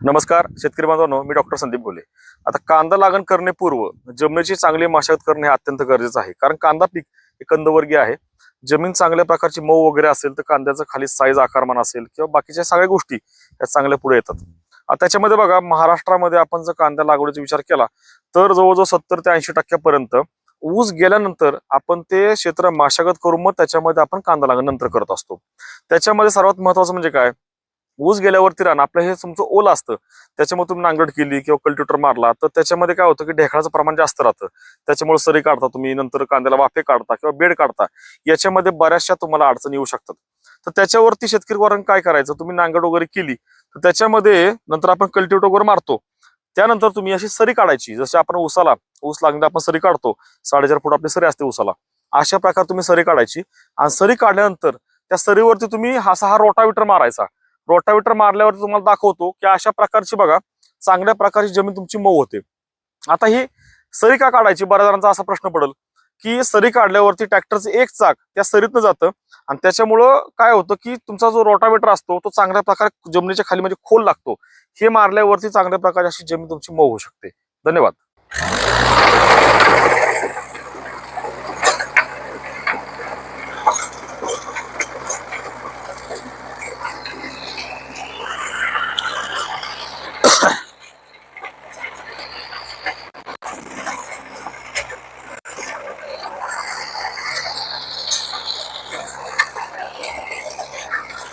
नमस्कार शेतकरी बांधवांनो, मी डॉक्टर संदीप बोले. आता कांदा लागण करण्यापूर्व जमिनीची चांगली मशागत करणे हे अत्यंत गरजेचं आहे. कारण कांदा पीक हे कंदवर्गीय आहे. जमीन चांगल्या प्रकारची मऊ वगैरे असेल तर कांद्याचं खाली साईज आकारमान असेल किंवा बाकीच्या सगळ्या गोष्टी या चांगल्या पुढे येतात. आता त्याच्यामध्ये बघा, महाराष्ट्रामध्ये आपण जर कांदा लागवडीचा विचार केला तर जवळजवळ 70 ते 80% ऊस गेल्यानंतर आपण ते क्षेत्र मशागत करून मग त्याच्यामध्ये आपण कांदा लागण नंतर करत असतो. त्याच्यामध्ये सर्वात महत्वाचं म्हणजे काय, ऊस गेल्यावरती रान आपलं हे तुमचं ओलं असतं, त्याच्यामुळे तुम्ही नांगरट केली किंवा कल्टिवेटर मारला तर त्याच्यामध्ये काय होतं की ढेकळाचं प्रमाण जास्त राहतं. त्याच्यामुळे सरी काढता तुम्ही, नंतर कांद्याला वाफे काढता किंवा बेड काढता, याच्यामध्ये बऱ्याचशा तुम्हाला अडचणी येऊ शकतात. तर त्याच्यावरती शेतकरी वर्गाने काय करायचं, तुम्ही नांगरट वगैरे केली तर त्याच्यामध्ये नंतर आपण कल्टिवेटर वगैरे मारतो, त्यानंतर तुम्ही अशी सरी काढायची. जसे आपण ऊस लागण्याला आपण सरी काढतो, 4.5 फूट आपली सरी असते ऊसाला, अशा प्रकारे तुम्ही सरी काढायची. आणि सरी काढल्यानंतर त्या सरीवरती तुम्ही हा रोटावेटर मारायचा. रोटावेटर मारल्यावर तुम्हाला दाखवतो की अशा प्रकारची बघा चांगल्या प्रकारची जमीन तुमची मऊ होते. आता ही सरी का काढायची, बऱ्याच जणांचा असा प्रश्न पडेल की सरी काढल्यावरती ट्रॅक्टरचं एक चाक त्या सरीतनं जातं आणि त्याच्यामुळं काय होतं की तुमचा जो रोटावेटर असतो तो चांगल्या प्रकारे जमिनीच्या खाली म्हणजे खोल लागतो. हे मारल्यावरती चांगल्या प्रकारे अशी जमीन तुमची मऊ होऊ शकते. धन्यवाद.